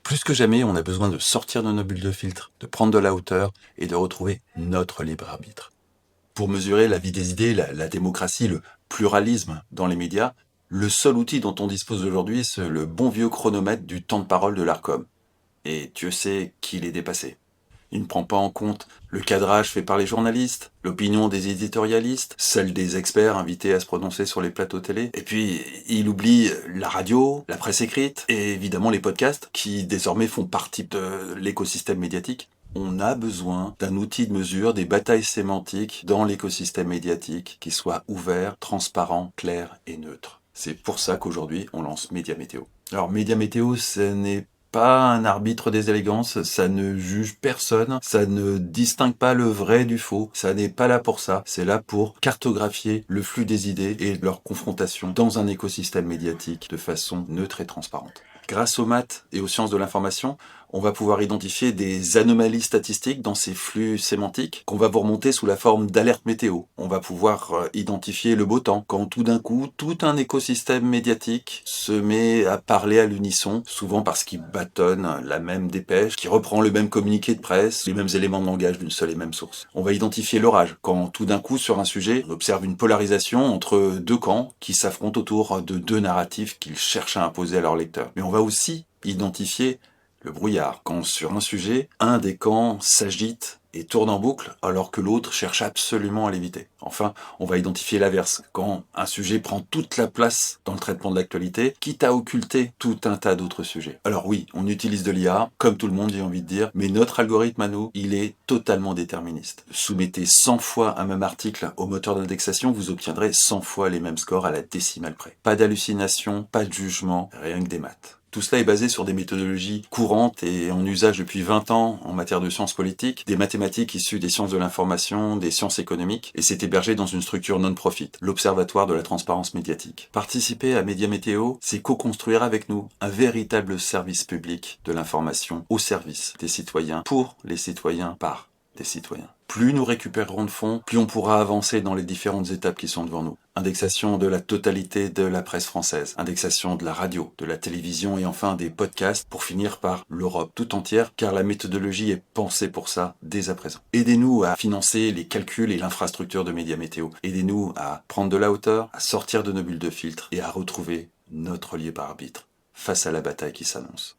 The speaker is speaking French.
Plus que jamais, on a besoin de sortir de nos bulles de filtre, de prendre de la hauteur et de retrouver notre libre arbitre. Pour mesurer la vie des idées, la démocratie, le pluralisme dans les médias, le seul outil dont on dispose aujourd'hui, c'est le bon vieux chronomètre du temps de parole de l'Arcom. Et Dieu sait qu'il est dépassé. Il ne prend pas en compte le cadrage fait par les journalistes, l'opinion des éditorialistes, celle des experts invités à se prononcer sur les plateaux télé. Et puis, il oublie la radio, la presse écrite et évidemment les podcasts qui désormais font partie de l'écosystème médiatique. On a besoin d'un outil de mesure des batailles sémantiques dans l'écosystème médiatique qui soit ouvert, transparent, clair et neutre. C'est pour ça qu'aujourd'hui, on lance Média Météo. Alors, Média Météo, ce n'est pas un arbitre des élégances, ça ne juge personne, ça ne distingue pas le vrai du faux, ça n'est pas là pour ça, c'est là pour cartographier le flux des idées et leur confrontation dans un écosystème médiatique de façon neutre et transparente. Grâce aux maths et aux sciences de l'information, on va pouvoir identifier des anomalies statistiques dans ces flux sémantiques qu'on va vous remonter sous la forme d'alertes météo. On va pouvoir identifier le beau temps quand tout d'un coup, tout un écosystème médiatique se met à parler à l'unisson, souvent parce qu'il bâtonne la même dépêche, qui reprend le même communiqué de presse, les mêmes éléments de langage d'une seule et même source. On va identifier l'orage quand tout d'un coup, sur un sujet, on observe une polarisation entre deux camps qui s'affrontent autour de deux narratifs qu'ils cherchent à imposer à leurs lecteurs. Mais on va aussi identifier le brouillard, quand sur un sujet, un des camps s'agite et tourne en boucle alors que l'autre cherche absolument à l'éviter. Enfin, on va identifier l'inverse, quand un sujet prend toute la place dans le traitement de l'actualité, quitte à occulter tout un tas d'autres sujets. Alors oui, on utilise de l'IA, comme tout le monde j'ai envie de dire, mais notre algorithme à nous, il est totalement déterministe. Soumettez 100 fois un même article au moteur d'indexation, vous obtiendrez 100 fois les mêmes scores à la décimale près. Pas d'hallucination, pas de jugement, rien que des maths. Tout cela est basé sur des méthodologies courantes et en usage depuis 20 ans en matière de sciences politiques, des mathématiques issues des sciences de l'information, des sciences économiques, et c'est hébergé dans une structure non-profit, l'Observatoire de la transparence médiatique. Participer à Média Météo, c'est co-construire avec nous un véritable service public de l'information au service des citoyens, pour les citoyens, par des citoyens. Plus nous récupérerons de fonds, plus on pourra avancer dans les différentes étapes qui sont devant nous. Indexation de la totalité de la presse française, indexation de la radio, de la télévision et enfin des podcasts pour finir par l'Europe tout entière, car la méthodologie est pensée pour ça dès à présent. Aidez-nous à financer les calculs et l'infrastructure de Média Météo. Aidez-nous à prendre de la hauteur, à sortir de nos bulles de filtre et à retrouver notre libre arbitre face à la bataille qui s'annonce.